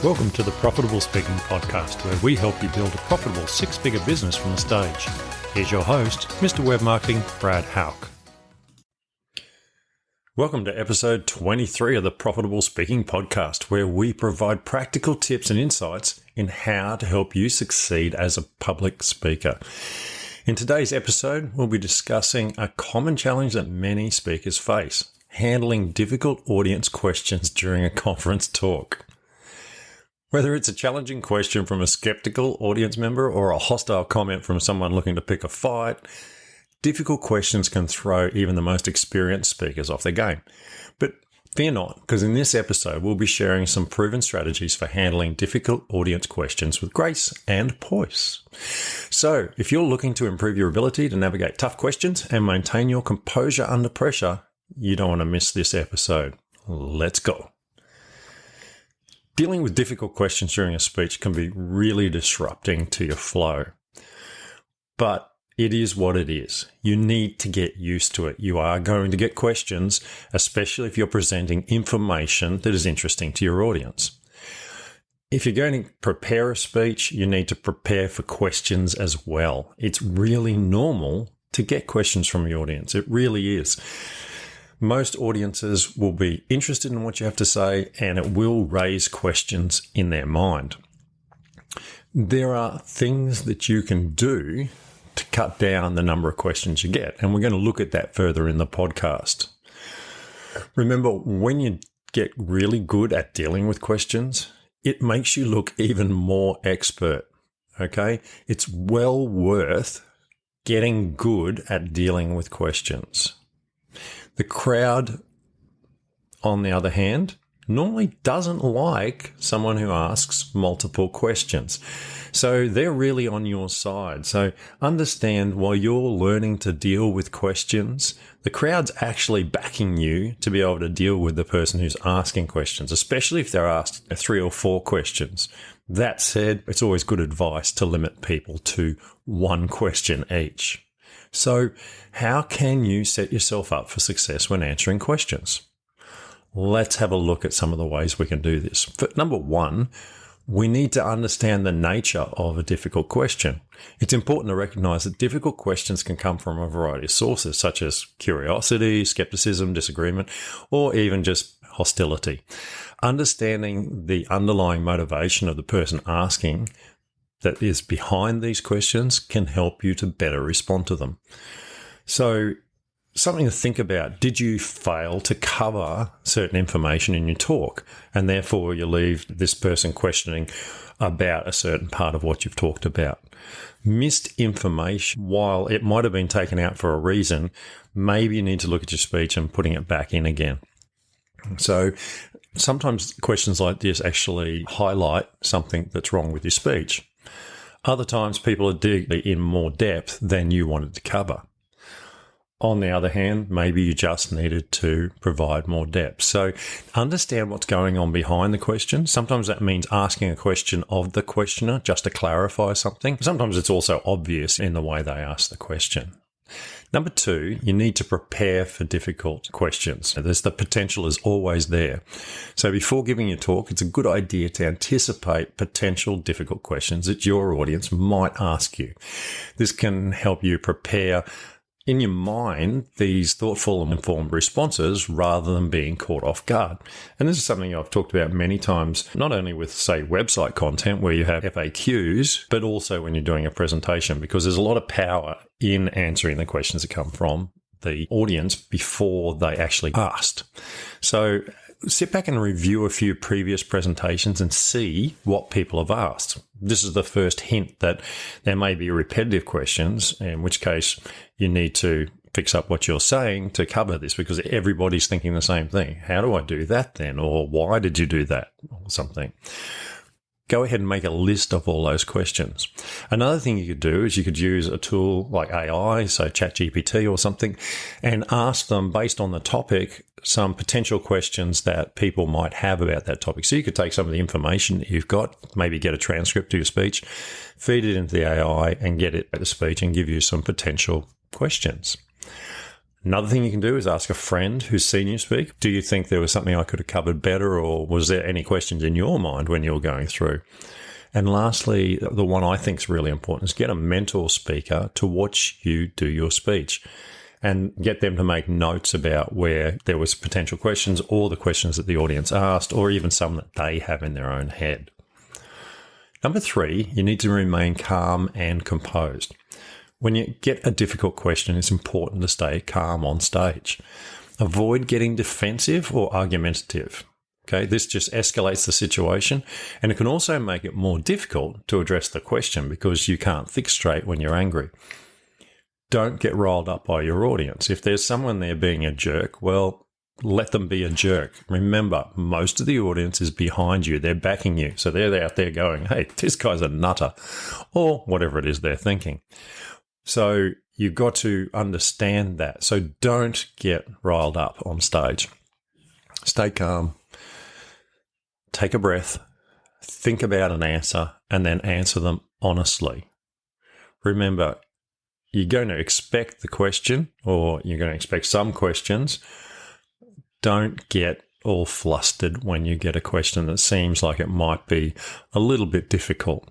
Welcome to the Profitable Speaking Podcast, where we help you build a profitable six-figure business from the stage. Here's your host, Mr. Web Marketing, Brad Hauck. Welcome to episode 23 of the Profitable Speaking Podcast, where we provide practical tips and insights in how to help you succeed as a public speaker. In today's episode, we'll be discussing a common challenge that many speakers face: handling difficult audience questions during a conference talk. Whether it's a challenging question from a skeptical audience member or a hostile comment from someone looking to pick a fight, difficult questions can throw even the most experienced speakers off their game. But fear not, because in this episode, we'll be sharing some proven strategies for handling difficult audience questions with grace and poise. So, if you're looking to improve your ability to navigate tough questions and maintain your composure under pressure, you don't want to miss this episode. Let's go. Dealing with difficult questions during a speech can be really disrupting to your flow. But it is what it is. You need to get used to it. You are going to get questions, especially if you're presenting information that is interesting to your audience. If you're going to prepare a speech, you need to prepare for questions as well. It's really normal to get questions from the audience. It really is. Most audiences will be interested in what you have to say, and it will raise questions in their mind. There are things that you can do to cut down the number of questions you get, and we're going to look at that further in the podcast. Remember, when you get really good at dealing with questions, it makes you look even more expert, okay? It's well worth getting good at dealing with questions. The crowd, on the other hand, normally doesn't like someone who asks multiple questions. So they're really on your side. So understand, while you're learning to deal with questions, the crowd's actually backing you to be able to deal with the person who's asking questions, especially if they're asked 3 or 4 questions. That said, it's always good advice to limit people to 1 question each. So how can you set yourself up for success when answering questions? Let's have a look at some of the ways we can do this. For number 1, we need to understand the nature of a difficult question. It's important to recognize that difficult questions can come from a variety of sources, such as curiosity, skepticism, disagreement, or even just hostility. Understanding the underlying motivation of the person asking that is behind these questions can help you to better respond to them. So, something to think about: did you fail to cover certain information in your talk, and therefore you leave this person questioning about a certain part of what you've talked about? Missed information, while it might have been taken out for a reason, maybe you need to look at your speech and putting it back in again. So sometimes questions like this actually highlight something that's wrong with your speech. Other times people are digging in more depth than you wanted to cover. On the other hand, maybe you just needed to provide more depth. So understand what's going on behind the question. Sometimes that means asking a question of the questioner just to clarify something. Sometimes it's also obvious in the way they ask the question. Number 2, you need to prepare for difficult questions. The potential is always there. So before giving your talk, it's a good idea to anticipate potential difficult questions that your audience might ask you. This can help you prepare in your mind these thoughtful and informed responses rather than being caught off guard. And this is something I've talked about many times, not only with, say, website content where you have FAQs, but also when you're doing a presentation, because there's a lot of power in answering the questions that come from the audience before they actually asked. So sit back and review a few previous presentations and see what people have asked. This is the first hint that there may be repetitive questions, in which case you need to fix up what you're saying to cover this, because everybody's thinking the same thing. How do I do that then? Or why did you do that? Or something. Go ahead and make a list of all those questions. Another thing you could do is you could use a tool like AI, so ChatGPT or something, and ask them, based on the topic, some potential questions that people might have about that topic. So you could take some of the information that you've got, maybe get a transcript of your speech, feed it into the AI and get it at the speech and give you some potential questions. Another thing you can do is ask a friend who's seen you speak. Do you think there was something I could have covered better, or was there any questions in your mind when you were going through? And lastly, the one I think is really important is get a mentor speaker to watch you do your speech and get them to make notes about where there was potential questions or the questions that the audience asked, or even some that they have in their own head. Number 3, you need to remain calm and composed. When you get a difficult question, it's important to stay calm on stage. Avoid getting defensive or argumentative. Okay, this just escalates the situation, and it can also make it more difficult to address the question because you can't think straight when you're angry. Don't get riled up by your audience. If there's someone there being a jerk, well, let them be a jerk. Remember, most of the audience is behind you. They're backing you. So they're out there going, hey, this guy's a nutter, or whatever it is they're thinking. So you've got to understand that. So don't get riled up on stage. Stay calm. Take a breath. Think about an answer and then answer them honestly. Remember, you're going to expect the question, or you're going to expect some questions. Don't get all flustered when you get a question that seems like it might be a little bit difficult.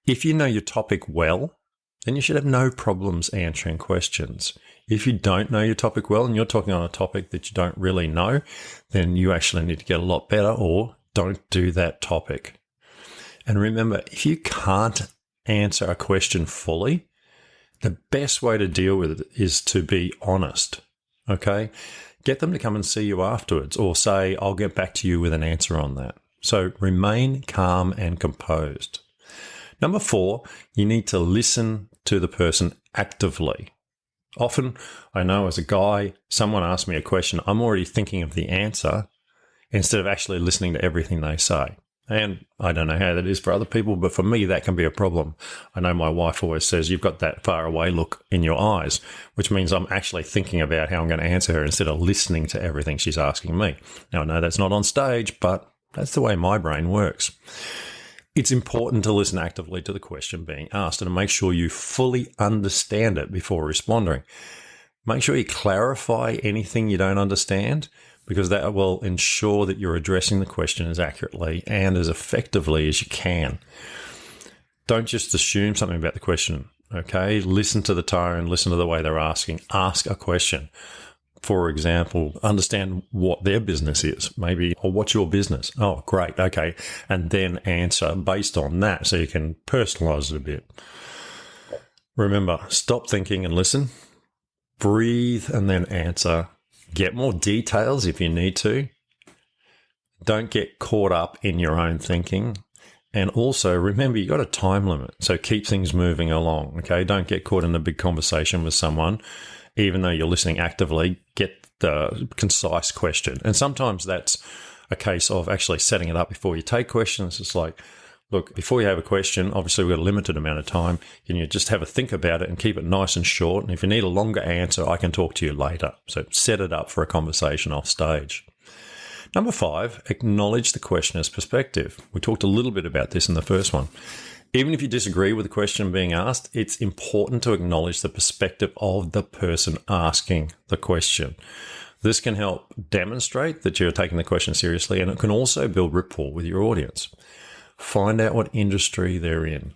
If you know your topic well, then you should have no problems answering questions. If you don't know your topic well and you're talking on a topic that you don't really know, then you actually need to get a lot better, or don't do that topic. And remember, if you can't answer a question fully, the best way to deal with it is to be honest, okay? Get them to come and see you afterwards, or say, I'll get back to you with an answer on that. So remain calm and composed. Number 4, you need to listen to the person actively. Often, I know as a guy, someone asks me a question, I'm already thinking of the answer instead of actually listening to everything they say. And I don't know how that is for other people, but for me, that can be a problem. I know my wife always says, you've got that far away look in your eyes, which means I'm actually thinking about how I'm going to answer her instead of listening to everything she's asking me. Now, I know that's not on stage, but that's the way my brain works. It's important to listen actively to the question being asked and to make sure you fully understand it before responding. Make sure you clarify anything you don't understand, because that will ensure that you're addressing the question as accurately and as effectively as you can. Don't just assume something about the question, okay? Listen to the tone, listen to the way they're asking. Ask a question. For example, understand what their business is, maybe, or what's your business? Oh, great, okay. And then answer based on that so you can personalize it a bit. Remember, stop thinking and listen. Breathe and then answer. Get more details if you need to. Don't get caught up in your own thinking. And also, remember, you've got a time limit, so keep things moving along, okay? Don't get caught in a big conversation with someone. Even though you're listening actively, get the concise question. And sometimes that's a case of actually setting it up before you take questions. It's like, look, before you have a question, obviously we've got a limited amount of time. Can you just have a think about it and keep it nice and short? And if you need a longer answer, I can talk to you later. So set it up for a conversation off stage. Number 5, acknowledge the questioner's perspective. We talked a little bit about this in the first one. Even if you disagree with the question being asked, it's important to acknowledge the perspective of the person asking the question. This can help demonstrate that you're taking the question seriously, and it can also build rapport with your audience. Find out what industry they're in.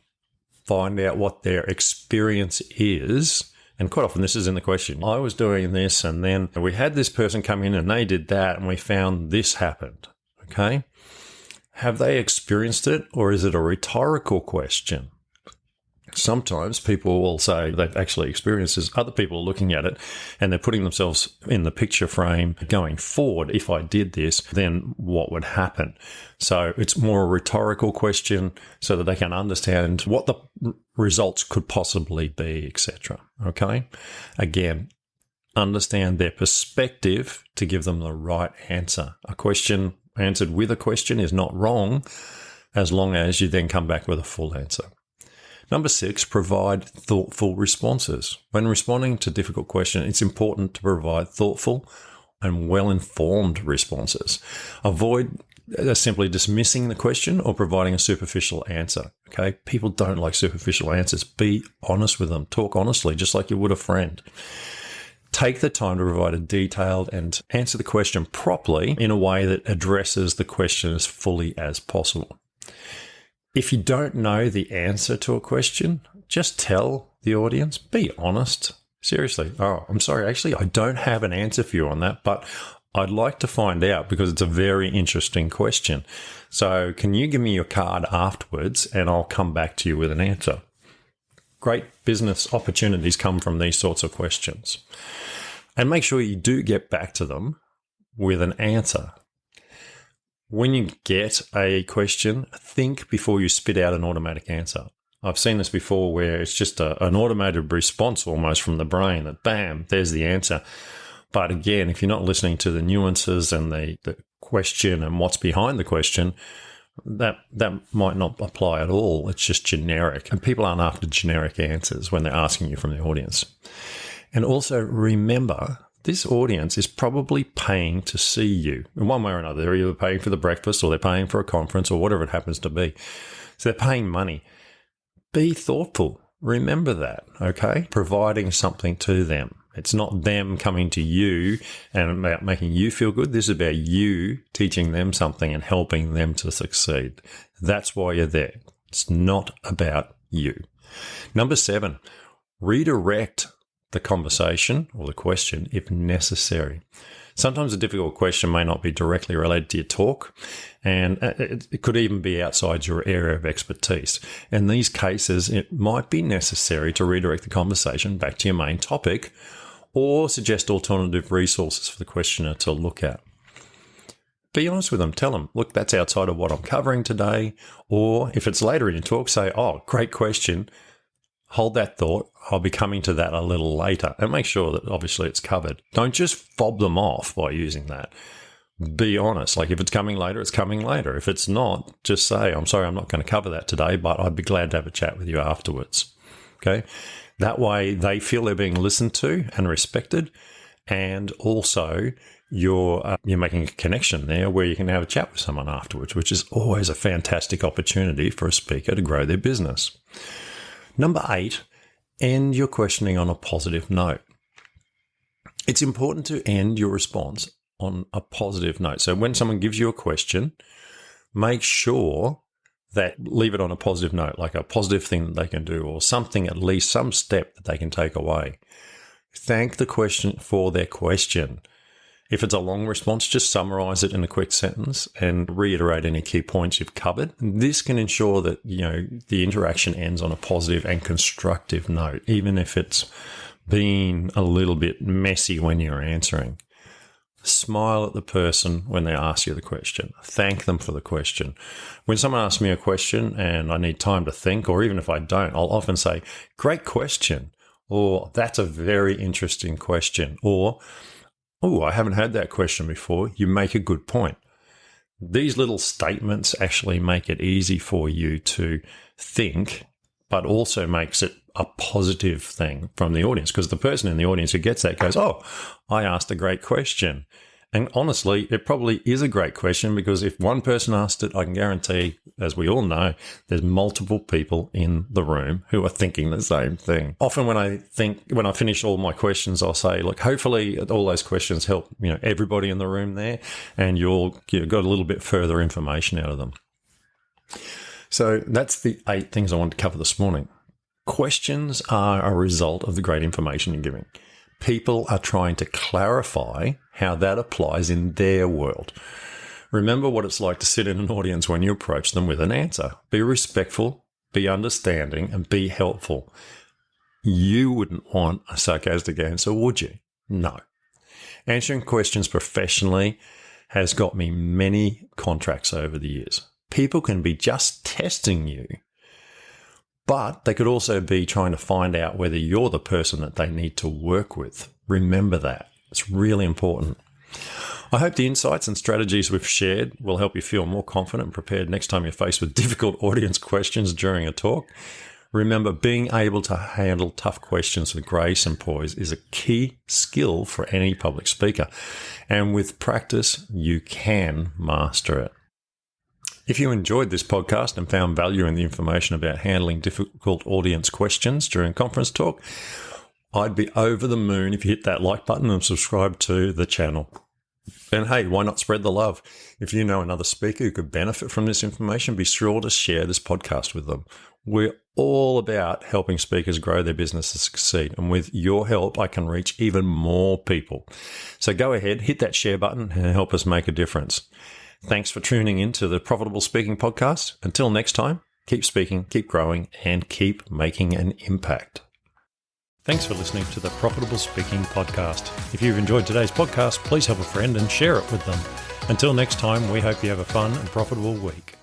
Find out what their experience is. And quite often this is in the question. I was doing this, and then we had this person come in and they did that, and we found this happened. Okay? Have they experienced it, or is it a rhetorical question? Sometimes people will say they've actually experienced this. Other people are looking at it and they're putting themselves in the picture frame going forward. If I did this, then what would happen? So it's more a rhetorical question so that they can understand what the results could possibly be, etc. Okay? Again, understand their perspective to give them the right answer. A question answered with a question is not wrong, as long as you then come back with a full answer. Number 6, provide thoughtful responses. When responding to difficult questions, it's important to provide thoughtful and well-informed responses. Avoid simply dismissing the question or providing a superficial answer. Okay, people don't like superficial answers. Be honest with them. Talk honestly, just like you would a friend. Take the time to provide a detailed and answer the question properly in a way that addresses the question as fully as possible. If you don't know the answer to a question, just tell the audience, be honest. Seriously, I'm sorry, actually, I don't have an answer for you on that, but I'd like to find out because it's a very interesting question. So can you give me your card afterwards and I'll come back to you with an answer? Great business opportunities come from these sorts of questions. And make sure you do get back to them with an answer. When you get a question, think before you spit out an automatic answer. I've seen this before where it's just an automated response almost from the brain that, bam, there's the answer. But again, if you're not listening to the nuances and the question and what's behind the question, that might not apply at all. It's just generic. And people aren't after generic answers when they're asking you from the audience. And also remember, this audience is probably paying to see you in one way or another. They're either paying for the breakfast or they're paying for a conference or whatever it happens to be. So they're paying money. Be thoughtful. Remember that, okay? Providing something to them. It's not them coming to you and about making you feel good. This is about you teaching them something and helping them to succeed. That's why you're there. It's not about you. Number 7, redirect the conversation or the question if necessary. Sometimes a difficult question may not be directly related to your talk, and it could even be outside your area of expertise. In these cases, it might be necessary to redirect the conversation back to your main topic or suggest alternative resources for the questioner to look at. Be honest with them. Tell them, look, that's outside of what I'm covering today. Or if it's later in your talk, say, oh, great question. Hold that thought. I'll be coming to that a little later. And make sure that obviously it's covered. Don't just fob them off by using that. Be honest. Like if it's coming later, it's coming later. If it's not, just say, I'm sorry, I'm not going to cover that today, but I'd be glad to have a chat with you afterwards. Okay? That way they feel they're being listened to and respected. And also you're making a connection there where you can have a chat with someone afterwards, which is always a fantastic opportunity for a speaker to grow their business. Number 8, end your questioning on a positive note. It's important to end your response on a positive note. So when someone gives you a question, make sure that leave it on a positive note, like a positive thing that they can do or something, at least some step that they can take away. Thank the question for their question. If it's a long response, just summarize it in a quick sentence and reiterate any key points you've covered. This can ensure that, the interaction ends on a positive and constructive note, even if it's been a little bit messy when you're answering. Smile at the person when they ask you the question. Thank them for the question. When someone asks me a question and I need time to think, or even if I don't, I'll often say, great question, or that's a very interesting question, or oh, I haven't had that question before. You make a good point. These little statements actually make it easy for you to think, but also makes it a positive thing from the audience, because the person in the audience who gets that goes, oh, I asked a great question. And honestly, it probably is a great question, because if one person asked it, I can guarantee, as we all know, there's multiple people in the room who are thinking the same thing. Often when I finish all my questions, I'll say, look, hopefully all those questions help, everybody in the room there, and you've got a little bit further information out of them. So that's the 8 things I wanted to cover this morning. Questions are a result of the great information you're giving. People are trying to clarify how that applies in their world. Remember what it's like to sit in an audience when you approach them with an answer. Be respectful, be understanding, and be helpful. You wouldn't want a sarcastic answer, would you? No. Answering questions professionally has got me many contracts over the years. People can be just testing you, but they could also be trying to find out whether you're the person that they need to work with. Remember that. It's really important. I hope the insights and strategies we've shared will help you feel more confident and prepared next time you're faced with difficult audience questions during a talk. Remember, being able to handle tough questions with grace and poise is a key skill for any public speaker. And with practice, you can master it. If you enjoyed this podcast and found value in the information about handling difficult audience questions during conference talk, I'd be over the moon if you hit that like button and subscribe to the channel. And hey, why not spread the love? If you know another speaker who could benefit from this information, be sure to share this podcast with them. We're all about helping speakers grow their business and succeed. And with your help, I can reach even more people. So go ahead, hit that share button and help us make a difference. Thanks for tuning in to the Profitable Speaking Podcast. Until next time, keep speaking, keep growing, and keep making an impact. Thanks for listening to the Profitable Speaking Podcast. If you've enjoyed today's podcast, please help a friend and share it with them. Until next time, we hope you have a fun and profitable week.